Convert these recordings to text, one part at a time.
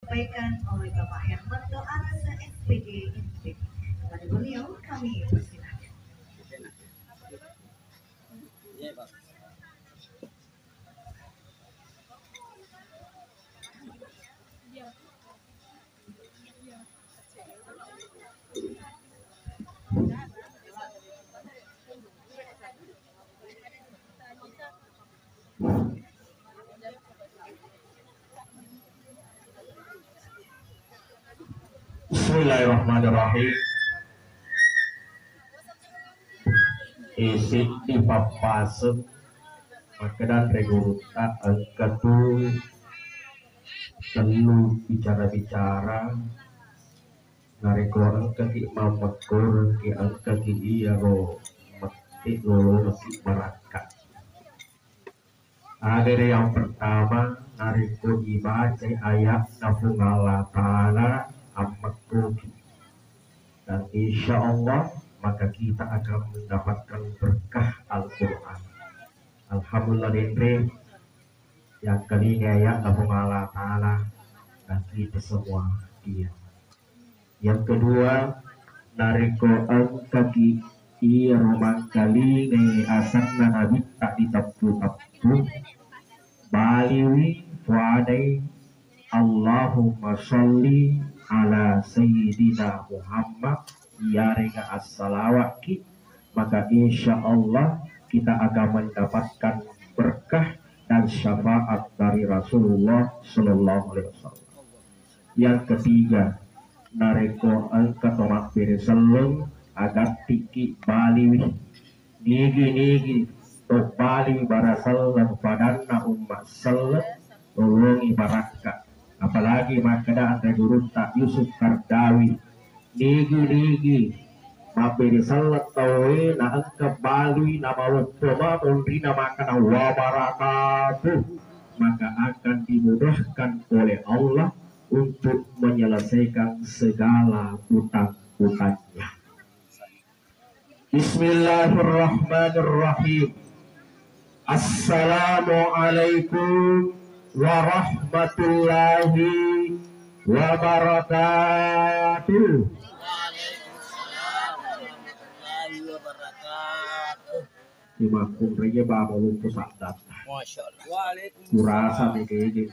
disampaikan oleh Bapak Hermanto Arasa SPG NPB. Kepada beliau kami persilakan. Bismillahirrahmanirrahim. Isi dipapasem makanan reguluta angkatu telu bicara-bicara nareko angkati mamakor ki angkati iyaro mati lolo mati barakat. Ada yang pertama nareko dibaca ayat nafungala ta'ala amakruki, dan insya Allah maka kita akan mendapatkan berkah Al-Quran. Alhamdulillah dendri yang kalinya ya Allah Ta'ala dan kita semua dia. Yang kedua nariko angkaki iya rumah kali ne asana nabi tak ditapu-tapu baliwi wadai Allahumma sholli ala Sayyidina Muhammad ya rega as-salawaki, maka insya Allah kita akan mendapatkan berkah dan syafaat dari Rasulullah Sallallahu Alaihi Wasallam. Yang ketiga nareko angkatomak bereseleng agar tiki baliwi nigi to bali barasallam padanna ummat sallam tolongi barakat. Apalagi makada ada guru tak Yusuf Kardawi nigi maberi salat tawe na angka balui na mawukoma undi na makana wa barakatuh, maka akan dimudahkan oleh Allah untuk menyelesaikan segala utang-utangnya. Bismillahirrahmanirrahim. Assalamualaikum warahmatullahi wabarakatuh. Dimakung raya bawa lumpur sadat. Masya Allah. Kurasa nih kayaknya.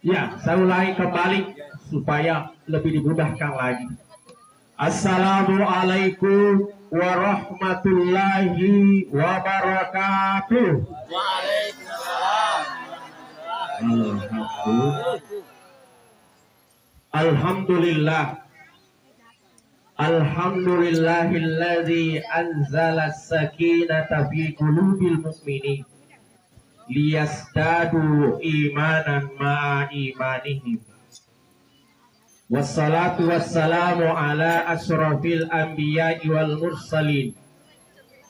Ya, saya ulangi kembali supaya lebih dimudahkan lagi. Assalamualaikum warahmatullahi wabarakatuh. Waalaikumsalam. Alhamdulillah. Alhamdulillahilladzi anzala as-sakinata fi qulubil mu'minin liyazdadu imanan ma'a imanihim. Wassalatu wassalamu ala asrafil anbiya'i wal mursalin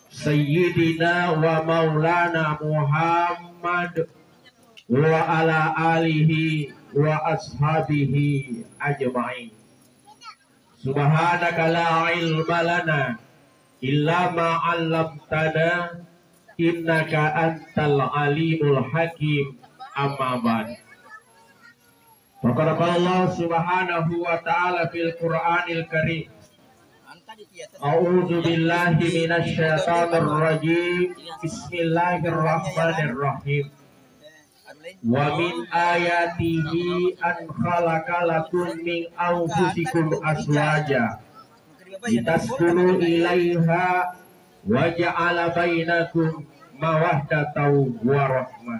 sayyidina wa maulana Muhammad wa ala alihi wa ashabihi ajma'in. Subhanaka la ilma lana illa ma 'allamtana innaka antal alimul hakim. Amma ba'd. Faqala Allah subhanahu wa ta'ala fil Qur'anil Karim. A'udzu billahi minasy syaithanir rajim. Bismillahirrahmanirrahim. Wa min ayatihi an khalaqalakum min anfusikum azwaja litaskunu ilaiha wa ja'ala bainakum mawaddatan wa rahmah.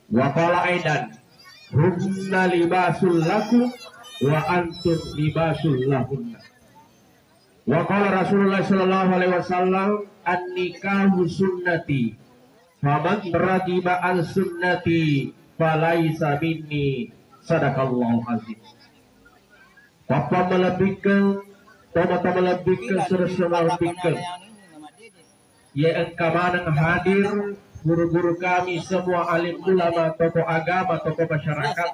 Wa qala aidan hunna libasul lakum wa antum libasul lahunna. Wa qala Rasulullah sallallahu alaihi wasallam an-nikahu sunnati faman raghiba an sunnati falaisa minni. Sadaqallahu azim. Papa melebihkan serasa ya engkamanang hadir guru-guru kami semua, alim ulama, tokoh agama, tokoh masyarakat,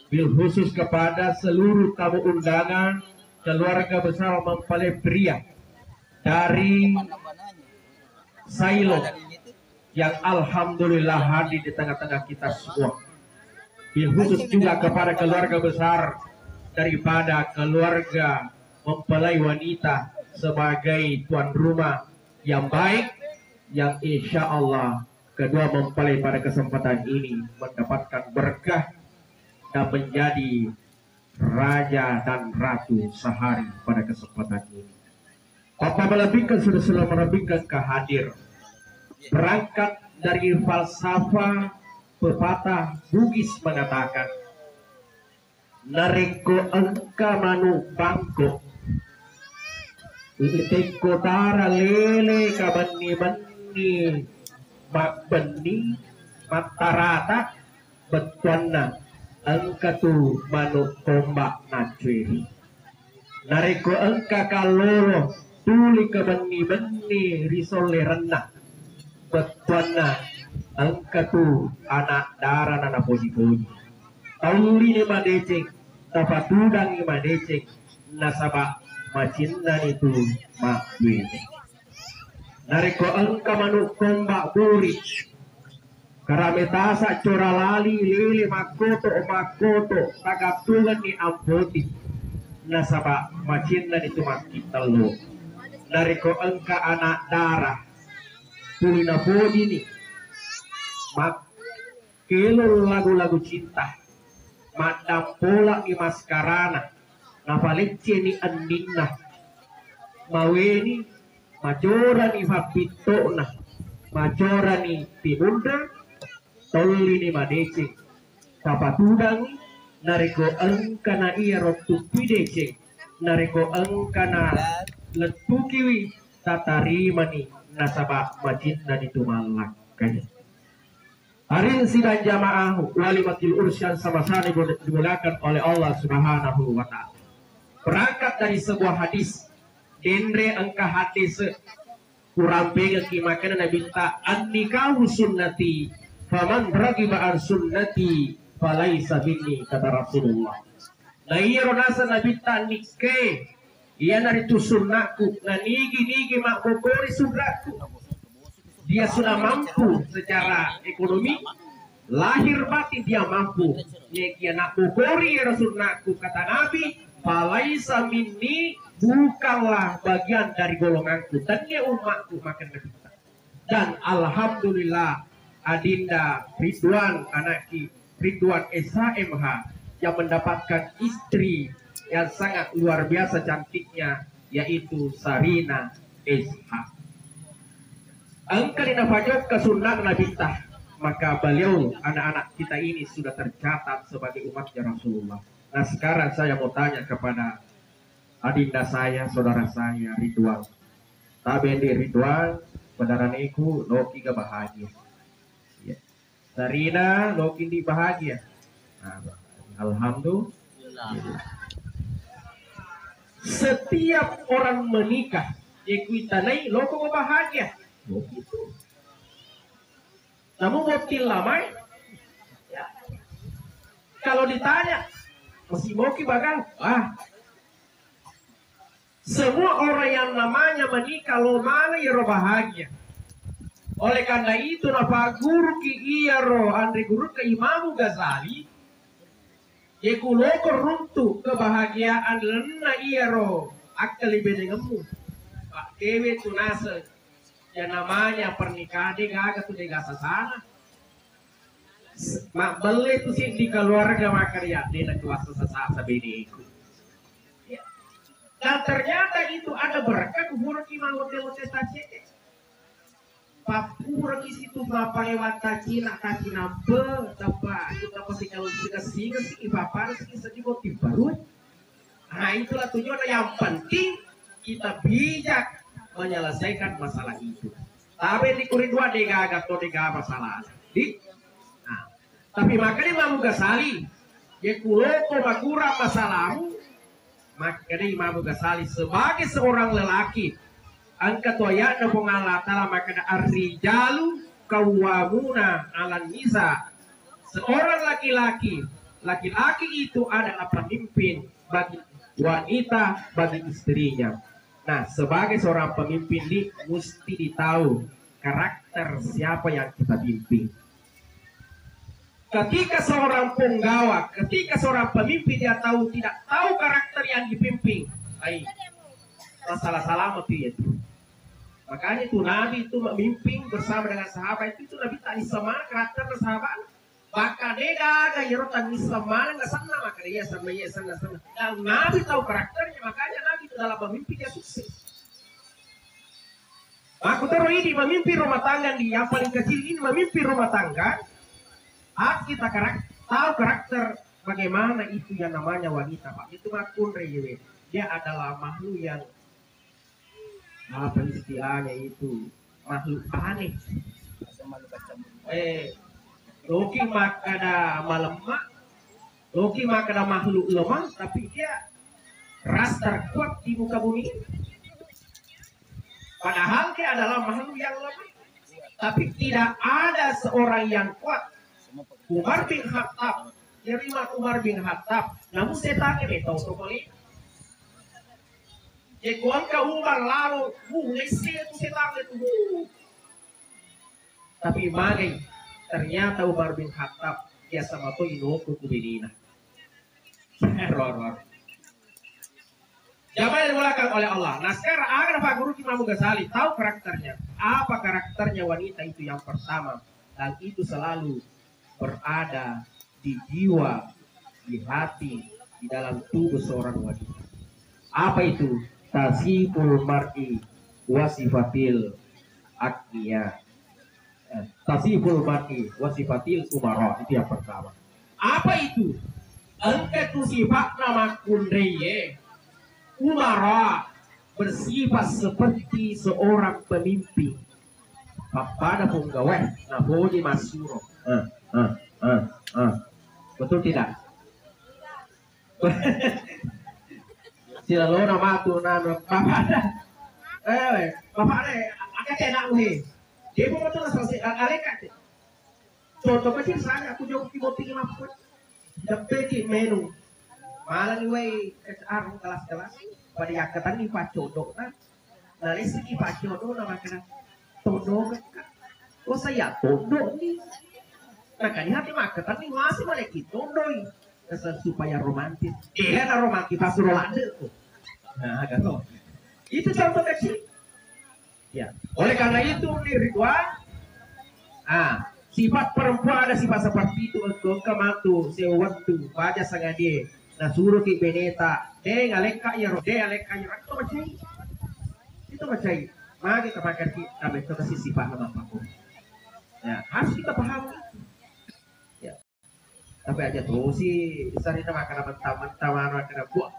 bil khusus kepada seluruh tamu undangan keluarga besar mempelai pria dari Sailok yang alhamdulillah hadir di tengah-tengah kita semua. Bil khusus juga kepada keluarga besar daripada keluarga mempelai wanita sebagai tuan rumah yang baik, yang insya Allah kedua mempelai pada kesempatan ini mendapatkan berkah dan menjadi raja dan ratu sehari pada kesempatan ini. Bapak melebihkan, sudah melebihkan kehadir. Berangkat dari falsafah pepatah Bugis mengatakan, nareko engka manu bangko, teko tara lele kabani mak beni matarata betuana engka tu manu tombak nacui. Nareko engka kaloro tuli kabani risole rendah betuana angka tu anak darah anak poji-poji tauli ni madecek tafatudang ni madecek nasabak macinna itu makwi nariko angka manuk kombak buri karametasa cora lali lili makoto tagatungan ni ampoti nasabak macinna itu makita lo nariko angka anak darah tuli na poji ni mak kelo lagu-lagu cinta madam pola ni maskarana nafalecce ni andinna maweni majora ni fapitona majora ni timunda tolli ni madece tapatudang nariko angkana iya rotu pidece nariko angkana letukiwi tatarima ni nasaba majinna ni tumalak kaya. Hari sidang jamaah walimatul ursyan sama-sama dimulakan oleh Allah Subhanahu wa ta'ala. Berangkat dari sebuah hadis, genre angka hadis kurang pegang kimakan Nabi ta annikahu sunnati faman ragiba an sunnati falaisa minni kata Rasulullah. Nah iya ronasa Nabi ta nike iya dari tu sunnahku nah nigi mak bokori sunnahku. Dia sudah mampu secara ekonomi, lahir batin dia mampu. Dia nak bukori ya Rasulullah kata Nabi, falaisa minni bukanlah bagian dari golonganku dan dia umatku makan kita. Dan alhamdulillah Adinda Ridwan anaki Ridwan SHMH yang mendapatkan istri yang sangat luar biasa cantiknya yaitu Sarina SH. Angka dinafajok ke sunnah Nabi tah, maka beliau anak-anak kita ini sudah tercatat sebagai umatnya Rasulullah. Nah sekarang saya mau tanya kepada adinda saya, saudara saya Ridwan. Tabendi Ridwan, pedaraneku loki ga bahagia. Ya. Sarina loki di bahagia. Nah, alhamdulillah. Setiap orang menikah, ekuitanai loko bahagia. Begitu. Namun motil lama ya. Kalau ditanya masih mau bagang semua orang yang namanya menikah lo mana ya roh bahagia. Oleh karena itu napa guru ki iya roh Andre guru ke Imam Ghazali ya kuloko runtuh kebahagiaan lena iya roh akali bedengemu Pak Dewi tunase yang namanya pernikahan dia gak tuh dia gak sasana mak beli tuh sih di keluarga makarya dia nak kuasa sasasa bedeku ya. Dan ternyata itu ada berkat kubur kima hotel-hotel tacete papura di situ bapak lewat tacina tacina be apa kita pasti kalau singa sih bapak sih sedih motif baru nah itulah tujuan yang penting kita bijak menyelesaikan masalah itu. Tapi di kuridua dega atau dega masalah. Nah, tapi makanya Imam Ghazali, ya kuloko makura masalahmu, makanya Imam Ghazali sebagai seorang lelaki, angkat ayat na Allah Ta'ala makanya ar-rijalu qawwamuna 'alan nisa. Seorang laki-laki itu adalah pemimpin bagi wanita, bagi istrinya. Nah, sebagai seorang pemimpin mesti ditahu karakter siapa yang kita bimbing. Ketika seorang penggawa, ketika seorang pemimpin dia tidak tahu karakter yang dipimpin, masalah selamat itu. Makanya itu Nabi itu memimpin bersama dengan sahabat itu Nabi tak sama karakter sahabat. Bahkan dia ada yerotan sama nggak sana maka dia sama. Dan Nabi tahu karakternya, makanya Nabi itu dalam memimpin dia sukses. Aku taruh ini memimpin rumah tangga di yang paling kecil ini memimpin rumah tangga. Harus kita tahu karakter bagaimana itu yang namanya wanita Pak. Itu makun dia adalah makhluk yang apa istilahnya itu makhluk aneh. Loki makada malemah, Loki makada makhluk lemah, tapi dia ras terkuat di muka bumi. Padahal dia adalah makhluk yang lemah, tapi tidak ada seorang yang kuat. Umar bin Khattab, terima Umar bin Khattab, namun setannya betul sekali. Jagoan ka Umar lalu, ngisi itu setan itu. Tapi magai, ternyata Umar bin Khattab dia sama tuh inoku kubedina. Error. Jawaban yang dimulakan oleh Allah. Nah sekarang agar Pak Guru Imam Ghazali tahu karakternya. Apa karakternya wanita itu yang pertama? Dan itu selalu berada di jiwa, di hati, di dalam tubuh seorang wanita. Apa itu? Tasiful mar'i wasifatil akniya. Tasiful mar'i wasifatil umara. Itu yang pertama. Apa itu? Engke tu sifat nama kundreye umara, bersifat seperti seorang pemimpin. Pada penggawe nahodi masuro. Betul tidak? Sila lo nama tu nama bapak ada agak enak nih. Dia pun betul selesai alekat. Contoh kecil saya aku jauh mau tinggi apa? Dapat menu. Malang iway kearung kelas-kelas pada yakatan ni pacodo kan. Nah listrik pacodo nama kena todo kan. Oh saya todo ni. Nah kan hati makatan ni masih boleh kita doi. Supaya romantis. Nah romantis pas rolande tuh. Nah gitu. Itu contoh kecil. Ya. Oleh karena itu nih Ridwan. Sifat perempuan ada sifat seperti itu untuk kematu sewaktu pada sangadi. Nah suruh ki beneta. Ngaleka ya rode ngaleka ya itu macam itu macam. Mari kita pakai kita betul kasih sifat nama apa. Ya harus kita pahami. Tapi aja terus sih sarina makanan mentah-mentah makanan buah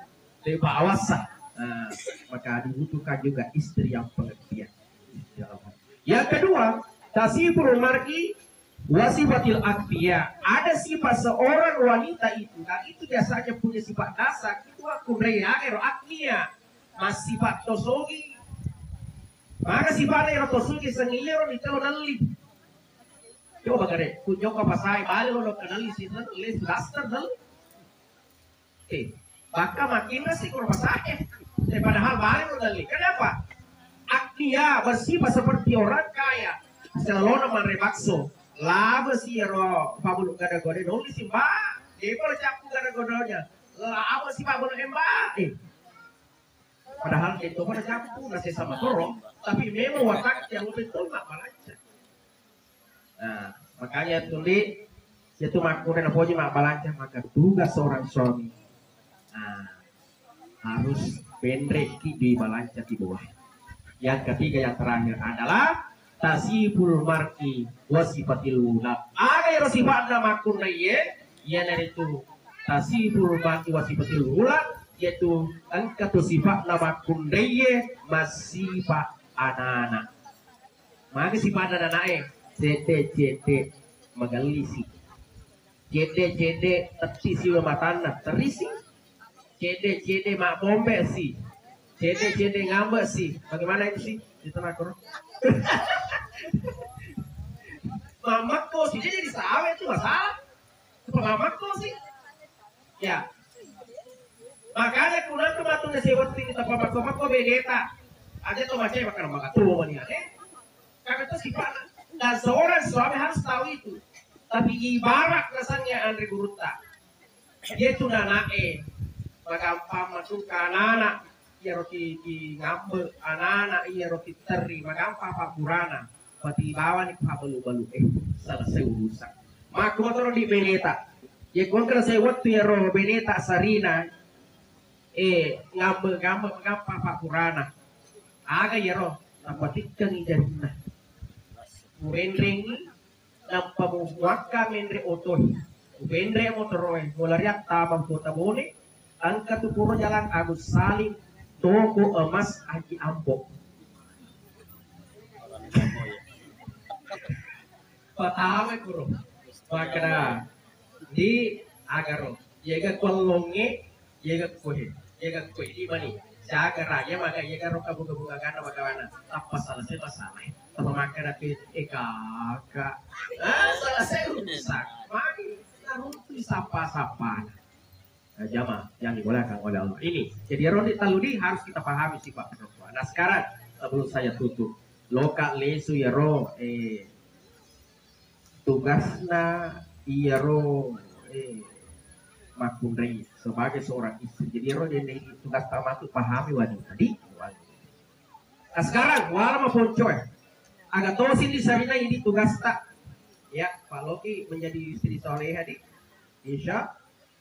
dari bawah sah. Maka dibutuhkan juga istri yang pengertian. Yang kedua, tasiful mar'i wasifatil akfiya. Ada sifat seorang wanita itu, dan itu biasanya punya sifat dasar. Itu aku reager akfiya, mas sifat tosogi. Maka sifatnya yang tosogi sengilero di telo nali. Coba kare, kunjung ke pasai, balik lo kenal di sini, les daster dal. Maka makin sih kurang pasai. Padahal balik lo dali. Kenapa? Aktia bersifat seperti orang kaya. Selalu nama rebakso. Laba siro, pabulu gada gode nulis sih mbak. Kalau capu gada godonya, laba sih pabulu mbak. Padahal itu pada capu nasi sama korong, tapi memang watak yang lebih tolak malanca. Nah, makanya tulis itu makmur dan poji mak balanca maka tugas seorang suami harus pendek di balanca di bawah. Yang ketiga yang terakhir adalah tasiful mar'i wasifatil wula. Ada yang sifat nama kunaiye yang itu tasiful mar'i wasifatil wula yaitu angka sifat nama kunaiye masifat anak-anak. Maka sifat anak-anak CT magalisi CT terisi matana terisi CT mak bombe sih CT ngambek sih bagaimana itu sih di tengah koron mamak kok sih jadi sawe itu masalah mamak kok sih ya makanya kunang kematungnya sewat kita pamak kok bedeta aja tuh macam makan tua nih Karena itu sifat. Dan seorang suami harus tahu itu. Tapi ibarat rasanya Andre Guruta. Dia itu nanae. Magampang masuk ke anak-anak. Ia roti di ngambek. Anak-anak ia roti teri. Magampang Pak Burana. Pati bawa nih Pak balu-balu. Selesai urusan. Maka motor di Beneta. Ya kau kena saya waktu ya roh Beneta Sarina. Ngambek magampang Pak Burana. Aga ya roh. Nampatikan ijarina. Mendring nampa muwaka mendre otohi. Mendre motoroy. Mulariak tabang kota bone. Angka tupuro jalan Agus Salim. Toko emas Haji Ambo. Patame kuro. Makna di agaro. Yega kolonge. Yega kuhe. Yega kuhe di mani. Jaga raja maka yega roka buka-buka kana bagawana. Apa salah saya masalah. Pemakai rapi kakak selesai rusak mari naruti sapa-sapa jamaah yang dibolehkan oleh Allah ini jadi Rodi Taludi harus kita pahami sifat perempuan. Nah sekarang sebelum saya tutup loka lesu ya ro tugasna iya ro makundri sebagai seorang istri jadi Rodi ini tugas pertama itu pahami wanita di nah sekarang wala poncoy agak tahu sih di Sarina ini tugas tak ya Pak Loki menjadi istri soleh dik Insya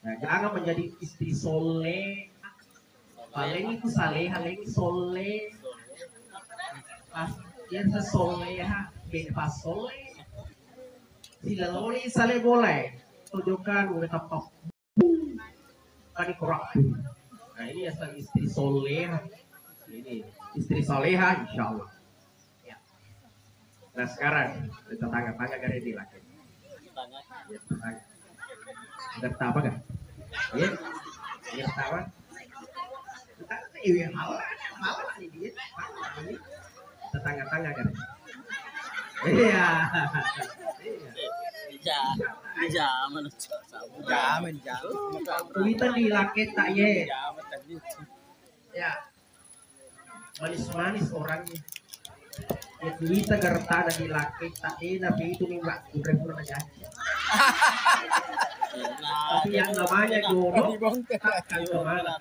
ya, jangan menjadi istri soleh paling itu saleh paling soleh pas dia soleh pas soleh sila lori saleh boleh tunjukkan udah tapok tadi kurang nah ini asal istri soleh ini istri soleha Insya Allah. Nah sekarang kita tanya-tanya gak di laki. Ya, tanya. Udah apa gak? Ya, ya apa? Kita ini malah ini dia. Kita tanya-tanya kan. Iya. Jaman. Kita di laki tak ye. Ya. Manis-manis orangnya. Ya kita gerta di laki tak tapi itu nih mbak udah pernah aja. Tapi yang namanya guru tak kemana.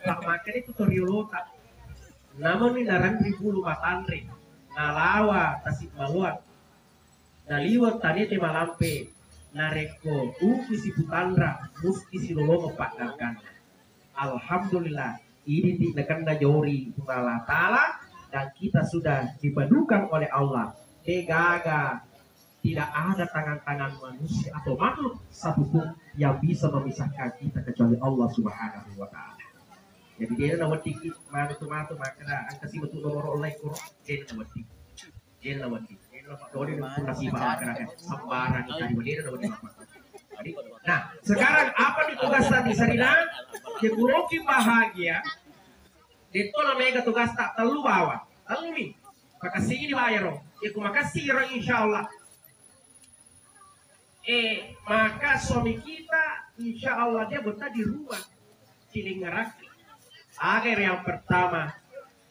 Pak makan itu toriolo tak. Namun ini naran ribu matandri. Nalawa tasik maluan. Naliwat tadi tema lampe. Nareko si putandra musti si lolongo pak gagan. Alhamdulillah ini di negara jori Allah Ta'ala. Dan kita sudah dipadukan oleh Allah. Gaga tidak ada tangan-tangan manusia atau makhluk satupun yang bisa memisahkan kita kecuali Allah Subhanahu wa Ta'ala. Jadi dia nama dikit mana tu maka angka si betul nomor oleh kurang dia nama dikit. Dia nama dikit. Dia nama dikit. Nasibah akan sambaran dia nama dikit. Nah sekarang apa ditugaskan di Sarina? Kekuroki bahagia. Dito na mega tugas tak telu bawa. Telu mi. Makasih ini bayar. Ya makasih insyaallah. Maka suami kita insyaallah dia betah di rumah. Cilingerak. Agar yang pertama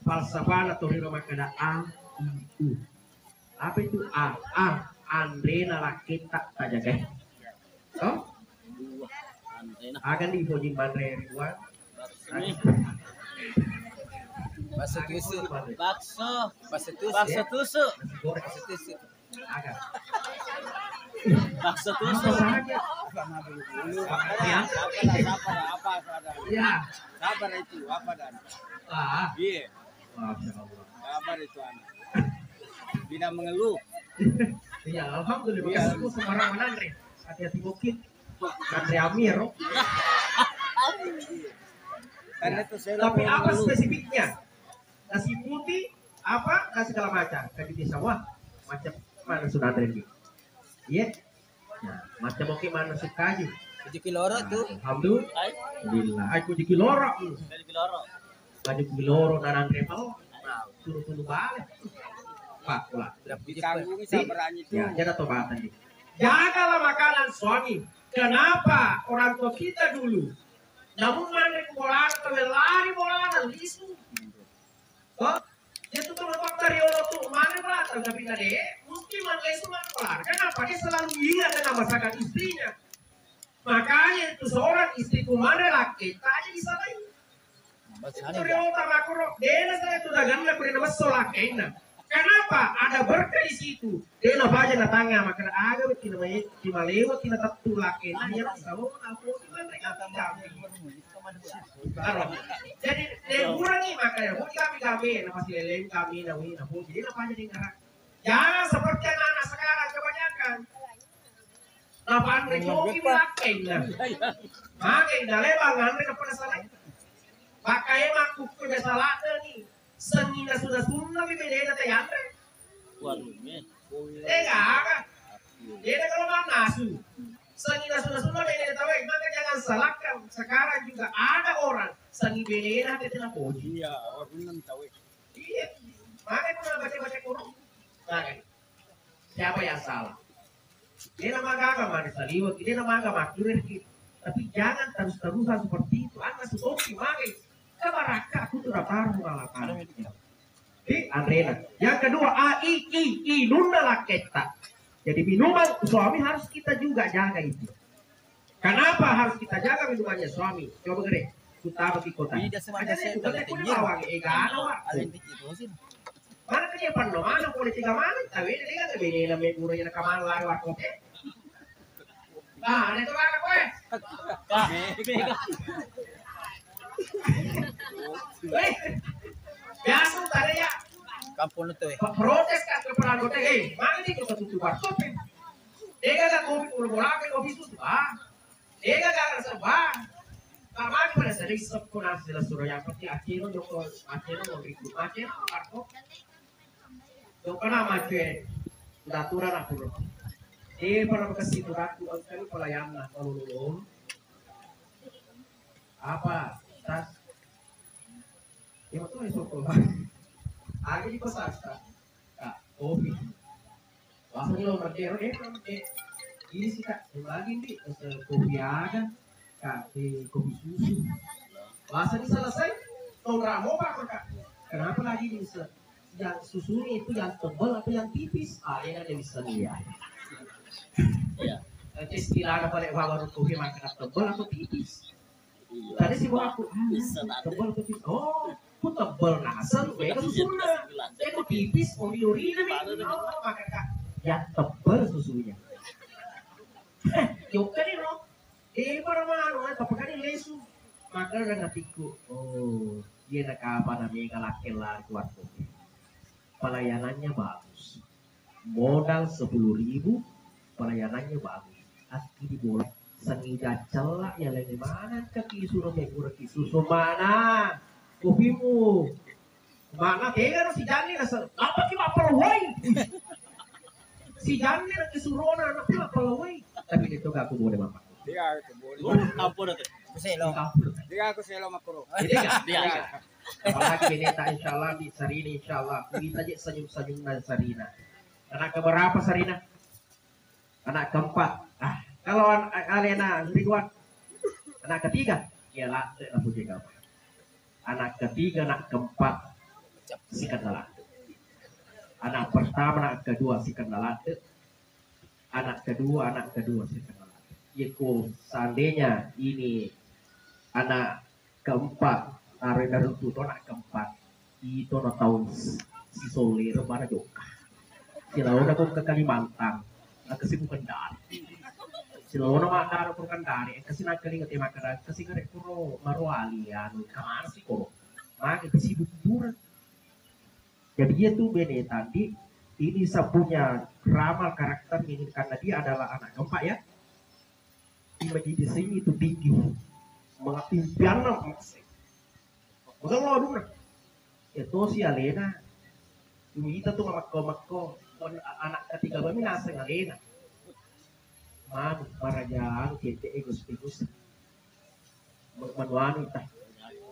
falsafah atau rumah kada A I U. Apa itu A? Andrena laki tak jaga. Oh? Agan di pojing mandre ribuan. Bakso tusuk. Bakso tusuk. Agak. Bakso tusuk. Ya. Apa? Ya. Sabar itu apa dan? Iya. Masyaallah. Sabar itu anak. Tidak mengeluh. Iya, alhamdulillah. Aku semarang menandre. Hati-hati bukit. Nandre Amir. Tapi apa spesifiknya? Nasi putih, apa? Nasi segala macam. Kayak di sawah, macam mana sudah ada ini? Iya. Nah, macam oke mana suka aja. 7 kiloro tuh. Alhamdulillah. Aku 7 kiloro. 7 kiloro dan andre mau. Suruh balik. Pak, lah. Ditanggung sabarannya itu. Ya, jangan tobatan nih. Jagalah makanan suami. Kenapa orang tua kita dulu? Namun mana bola, lari bola, lisu. Oh, Dia tuh kalau faktor yolo tuh mana belakang tapi kade mesti mana semua kelar. Kenapa dia selalu ingat dengan masakan istrinya? Makanya itu seorang istriku mana laki tanya di sana. Itu yolo tamakuro. Dia saya tuh dagang lah kuda nama solakena. Kenapa? Ada berkah di situ. Dia nak baca na tanga maka ada kita namanya cuma lewat kita tak tulake. Hanya tahu aku gimana kami. Jadi kurangi makanya. Kami na masih leleng kami na win aku. Jadi apa jadi ngarang? Jangan seperti anak sekarang kebanyakan. Apaan mereka lakin lah. Makin dalebangan mereka pada salah. Pakai makuk pada salah ni. Sengina sudah sunnah beda tayang. Waduh, men. Enggak. Dia kalau mana nasu. Sengina sudah beda tayang. Maka jangan salahkan. Sekarang juga ada orang sengi beda tidak puji. Iya, orang tahu. Iya. Maka pun baca Quran. Siapa yang salah? Dia nama agama di saliwat. Dia nama agama maklum. Tapi jangan terus-terusan seperti itu. Anda sesuatu makai. Kebaraka aku tuh taruh mengalahkan. Andrena. Yang kedua, nunda laketa. Jadi minuman suami harus kita juga jaga itu. Kenapa harus kita jaga minumannya suami? Coba gede. Utama di kota. Mana kerja penuh? Mana politik mana? Tapi ini kan lebih lebih kurangnya kamar lari waktu. Nah, itu apa kue? Biasa tadi ya. Kampung itu Protes kan ke peran kota. Mana ni kita tutup kopi? Dia kan kopi ulang kopi itu dia kan sebab. Kamar pada sering sepunas jelas suruh yang penting akhirnya joko akhirnya mau ikut akhirnya karko. Joko nama cuy. Aturan aku. Pernah kasih turatu sekali pelayanan kalau apa tas ya betul itu kok ada di pasar kak kopi langsung lo berdiri ini sih kak yang lagi nih kopi ada kak kopi susu masa selesai tahun ramo pak kak kenapa lagi nih yang susunya itu yang tebal atau yang tipis ini ada bisa lihat ya istilah ada pada bawa kopi makan tebal atau tipis. Tadi si bawa aku tebal tipis. Oh, aku tebal nasel, mereka susunya. Aku tipis, mau diurina nih. Maka kak, yang tebal susunya. Yuk kan ini loh. Para mana? Tapi kan ini lesu. Maka udah ngatiku. Oh, dia nak apa namanya ngalakin lah keluar kopi. Pelayanannya bagus. Modal 10.000, pelayanannya bagus. Asli diboleh. Sengaja celak ya lagi mana kaki suruh mengurus susu mana kopimu mana tega si Jani rasa apa sih apa lawai si Jani nanti suruh anak apa lawai tapi itu gak aku boleh mamak dia aku boleh kampur itu selo dia aku selo makro dia apalagi ini tak insyaallah di Sarina insyaallah kita aja senyum-senyum dan Sarina anak keberapa Sarina anak keempat kalau Alena Ridwan anak ketiga ya lah aku jaga anak ketiga anak keempat sikat lalate anak pertama anak kedua sikat lalate anak kedua sikat lalate yaitu seandainya ini anak keempat dari itu anak keempat itu tahun si Solir mana juga sila udah kau ke Kalimantan kesibukan dari sila na makaro puro kandari kasi nagkalingat makara kasi kare puro maruali ano kamana sih kok makanya sibuk buran jadi dia tuh bene tadi ini punya ramal karakter ini karena dia adalah anak keempat ya di sini itu tinggi mengimpian bukan lo dulu itu si Alena kita tuh makko anak ketiga kami nasa Alena marajaan kita egois wanita.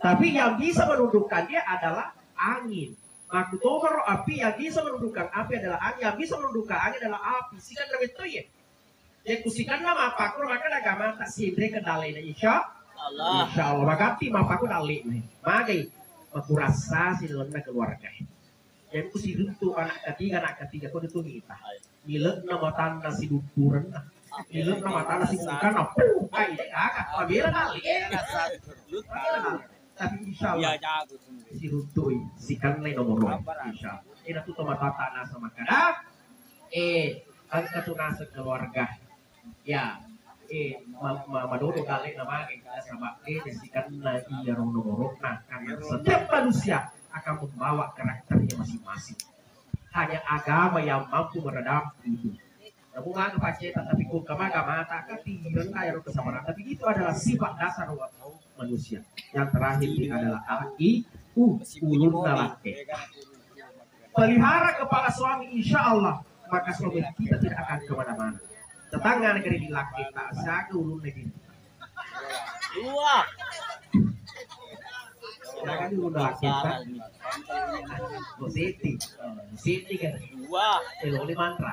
Tapi yang bisa menundukkan dia adalah angin. Aku tahu kalau api yang bisa menundukkan api adalah angin. Yang bisa menundukkan angin adalah api. Sikan lebih itu ya. Ya kusikan nama apa? Aku maka agama tak sindre kendalainya insya Allah. Maka ti mapaku dalih nih. Magai aku rasa si lona keluarga. Jadi ku si itu anak ketiga kau itu kita. Milek nama tanah si dukuran. Milek nama tanah si bukan apa? Ay, kakak, pabila kali. Tapi insya Allah si rutui si kanlay nomor insya Allah. Ina tu tomata tanah sama kada. Ang katunasa keluarga. Ya, madodo kali nama kita sama desikan na iya nomor. Nah, karena setiap manusia akan membawa karakternya masing-masing. Hanya agama yang mampu meredam itu. Namun nggak paceta tapi kung kama-kama tak ketinggalan kayak kesabaran. Tapi itu adalah sifat dasar manusia. Yang terakhir ini adalah ulun laki. Pelihara kepala suami insya Allah maka suami kita tidak akan kemana-mana. Tetangga negeri di laki tak saja ulun negeri. Wah. Kan ulun laki tak. Siti kan. Wah. Elok mantra.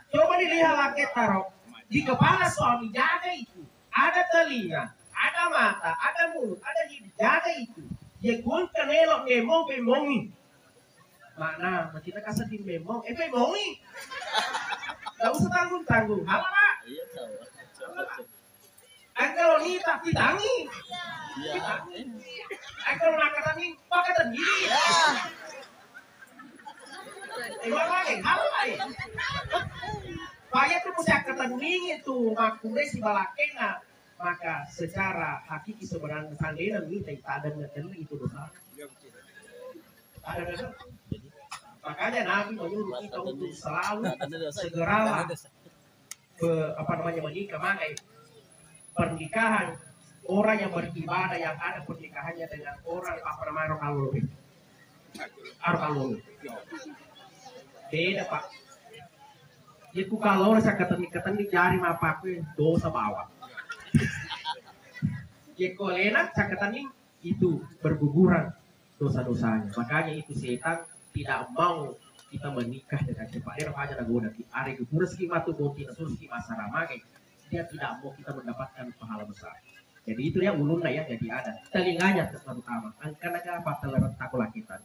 Coba dilihat laki taruh di kepala suami jaga itu. Ada telinga, ada mata, ada mulut, ada hidung, jaga itu. Dia kunkan elok memong. Mana kita kasih di memong, memongi. Gak usah tanggung. Halo pak. Kalau ni tak ditangi. Kalau nak kata ni, pakai tadi. Halo pak. Paya tu mesti ketanding itu makure si balakena. Maka secara hakiki sebenarnya sandena minta tak ada ngerti itu dosa. Ada. Makanya Nabi menyuruh kita untuk selalu segeralah menikah. Makanya pernikahan orang yang beribadah yang ada pernikahannya dengan orang Arkalul. Beda pak. Itu kalau saya ketemu jari apa aku dosa bawa. Jeko lena saya ketemu itu berguguran dosa-dosanya. Makanya itu setan tidak mau kita menikah dengan cepat. Dia aja nagoda. Are guguran skema tu bonti nasurski masyarakat. Dia tidak mau kita mendapatkan pahala besar. Jadi itu dia ulunnya ya jadi ada. Telinganya terutama. Karena apa telerot takulah kita.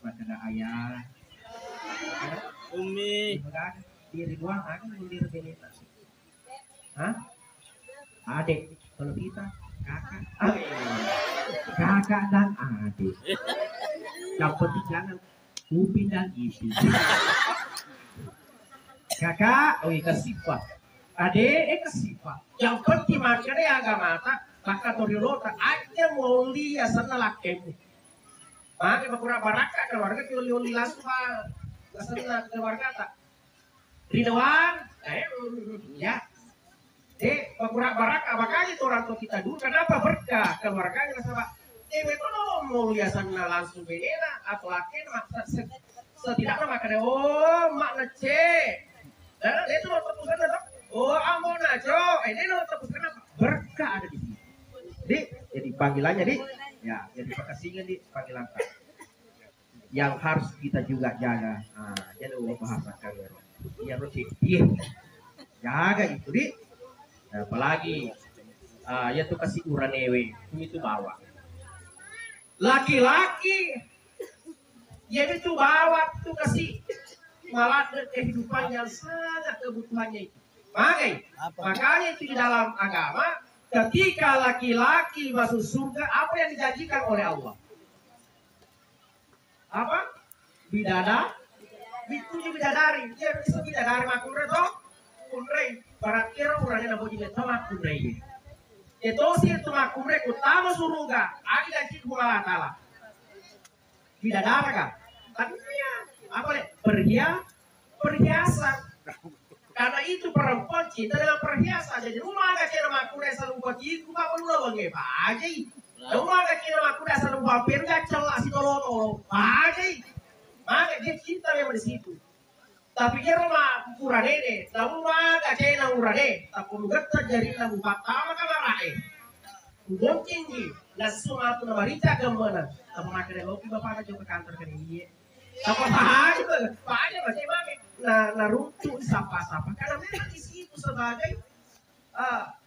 Maka ada ayah. Umi. Diri doang, aku diri beneta. Hah? Adik, kalau kita kakak. Kakak dan adik. Yang penting jangan upin dan isi. Kakak, kasifat. Adik, kasifat. Yang penting makanya agama maka toriolota aja mau lihat sana lakemu. Maka bakura baraka keluarga kioli langsung sana keluarga tak. Ridwan, ya, bakura baraka makanya orang tua kita dulu kenapa berkah keluarganya sama. Itu mau lihat sana langsung beda atau laki setidaknya makanya makna C. Dan itu mau tepuskan apa? Amona Jo, ini mau tepuskan apa? Berkah ada di sini. Jadi panggilannya ya, jadi pakasinya panggilan yang harus kita juga jaga. Jadi bahasa kalian. Yang harus jaga itu apalagi ya tuh kasih uranewe itu bawa laki-laki ya itu bawa tuh kasih malah kehidupan yang sangat kebutuhannya itu makanya itu di dalam agama ketika laki-laki masuk surga apa yang dijanjikan oleh Allah apa Bituji bidadari, dia bisa bidadari makure toh, kunrei, para kira orangnya nak puji betul makurei. Itu sih itu makure utama suruga, agi dan cik Allah Taala. Bidadari kan, tapi ya apa le? Perhiasan. Karena itu perempuan cinta dengan perhiasan. Jadi rumah agak kira makure selalu buat iku, apa lu lagi apa aja? Rumah agak kira makure selalu buat perga celah si tolong aja. Maka dia cinta memang di situ. Tapi dia rumah ukuran ini, namun maka cina urane, tapi lugat terjadi lagu pertama kamar Ubon tinggi, dan semua itu nama rica kemana? Tapi maka dia loki bapak juga ke kantor kan ini. Tapi apa aja masih maka na runtuh sapa-sapa karena memang di situ sebagai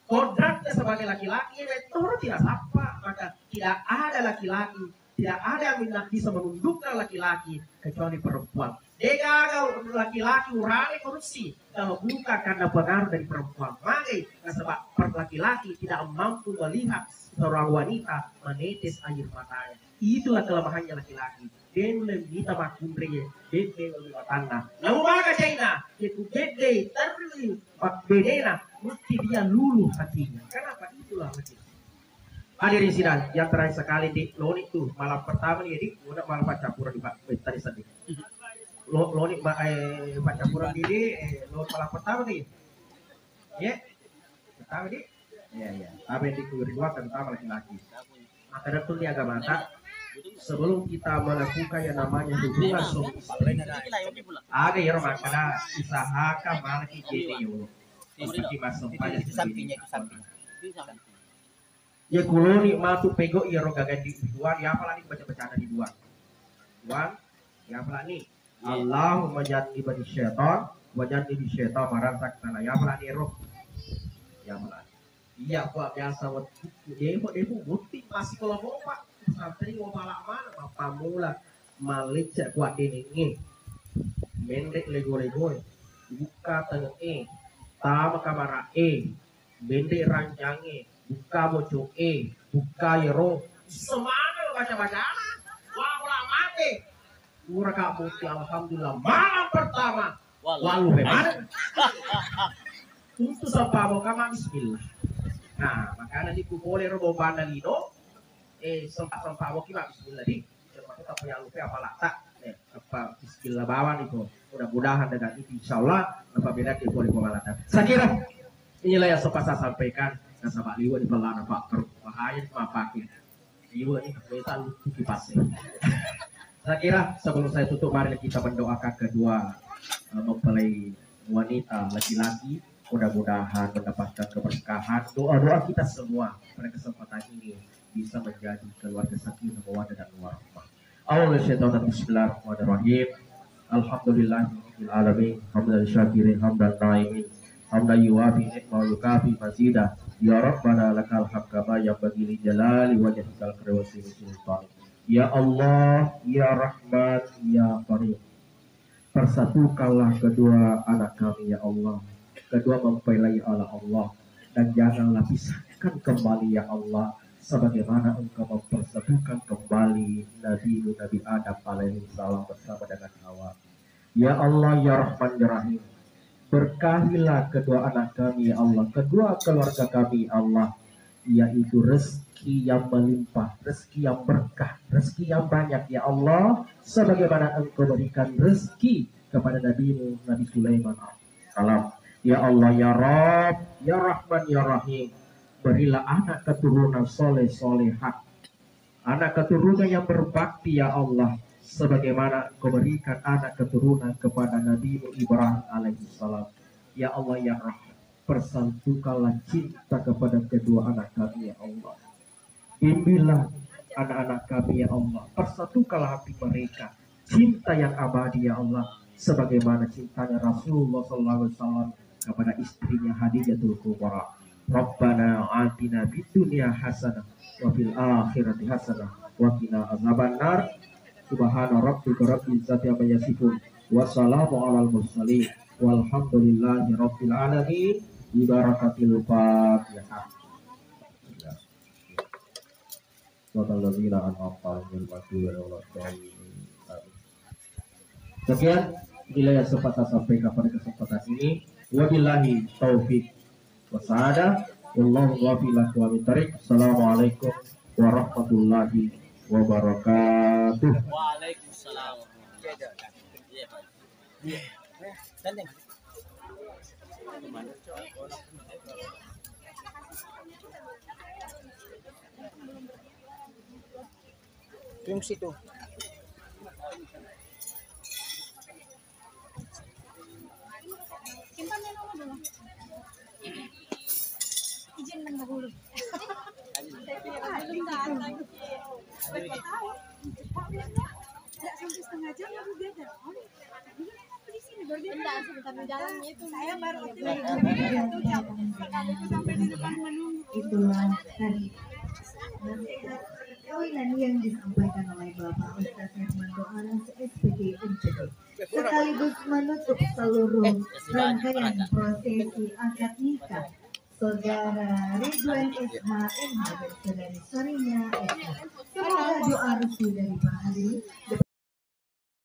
kodratnya sebagai laki-laki itu tidak sapa, maka tidak ada laki-laki Tidak ada yang bisa menundukkan laki-laki kecuali perempuan. Kalau laki-laki urani korupsi kalau bukan karena pengaruh dari perempuan. Maka sebab laki-laki tidak mampu melihat seorang wanita menetes air matanya. Itulah kelemahannya laki-laki. Dia minta makundri, dia lebih tanah. Namun maka China, itu bede terlalu bedena, mesti dia luluh hatinya. Kenapa? Itulah laki-laki. Hadirin sidang, yang terakhir sekali di Loni itu malam pertama nih, Dik, udah malam campuran di Pak tadi sedih. Loni campuran di malam pertama nih, ya, pertama nih, ya, tapi di kedua tentang laki-laki. Maka itu dia agak mata. Sebelum kita melakukan yang namanya hubungan suami istri, ada yang makna usahakan malaki jadi yo, mesti masuk pada sampingnya. Ya kulo ni matu pego ya roga ganti dua ya apalah ni baca-baca di dua ya apalah ni Allahumma janni bani syaitan wa janni bi syaitan marantak tanah ya apalah ni roh ya apalah iya kok biasa buat dia bukti masih kalau mau pak santri mau malah mana bapak mula malik cek kuat ini mendek lego buka tengah tama kamera mendek ranjangnya buka bocok buka yero semangat baca-baca wah mati kurang kamu alhamdulillah malam pertama walu hebat untuk sampai mau kamar bismillah. Nah makanya di boleh robo bandalino sempat mau kita bismillah di sempat kita punya lupa apalah tak apa bismillah bawan itu mudah-mudahan dengan itu insyaallah apa beda dia boleh pengalatan. Saya kira inilah yang sempat saya sampaikan. Nasa Pak Liwa di pelana Pak bahaya sama pakai Liwa ini kita lucu kipasnya. Saya kira sebelum saya tutup mari kita mendoakan kedua mempelai wanita laki-laki mudah-mudahan mendapatkan keberkahan. Doa kita semua pada kesempatan ini bisa menjadi keluarga sakinah mawaddah dan warahmah. Bismillahirrahmanirrahim. Alhamdulillahirabbil alamin. Hamdan syakirin hamdan naimin. Hamdan yuwafi ni'ma yukafi mazidah. Ya Rabbana lakal hamd kama yanbaghi li jalali wajhikal karim wa sultan. Ya Allah, ya Rahman, ya Karim. Persatukanlah kedua anak kami ya Allah. Kedua mempelai Allah dan janganlah pisahkan kembali ya Allah sebagaimana Engkau mempersatukan kembali Nabi Adam alaihi salam bersama dengan Hawa. Ya Allah, ya Rahman, ya Rahim. Berkahilah kedua anak kami ya Allah, kedua keluarga kami ya Allah, yaitu rezeki yang melimpah, rezeki yang berkah, rezeki yang banyak ya Allah, sebagaimana Engkau berikan rezeki kepada Nabi Sulaiman salam. Ya Allah, ya Rabb, ya Rahman, ya Rahim, berilah anak keturunan soleh-solehah, anak keturunan yang berbakti ya Allah, sebagaimana Engkau berikan anak keturunan kepada Nabi Ibrahim alaihissalam. Ya Allah, ya Rahman, persatukanlah cinta kepada kedua anak kami ya Allah. Bimbinglah anak-anak kami ya Allah, persatukanlah hati mereka, cinta yang abadi ya Allah, sebagaimana cintanya Rasulullah SAW kepada istrinya Khadijatul Kubra. Rabbana atina fid dunya hasanah wa fil akhirati hasanah wa qina azabannar. Subhana rabbika rabbil izzati amma yasifun wa salamun alal mursalin walhamdulillahi rabbil alamin. Bi barakatil Fatihah. Sekian inilah yang sempat saya sampaikan pada kesempatan ini. Wabillahi taufik wassadah. Wallahu wafiq wa bitarik. Assalamualaikum warahmatullahi wabarakatuh. Waalaikumsalam. Yung situ. Simpan yang nomor dulu. Izin nang dulu. Tidak sampai setengah jam baru beda. Di sini baru beda. Sebentar di jalannya itu. Saya baru satu jam. Sekali itu sampai di depan menunggu. Itulah tadi nasihat poin yang disampaikan rangkaian prosesi akad nikah Saudara Ridwan SHMH dan Saudari Sorinya SH. Semoga doa restu dari para hadirin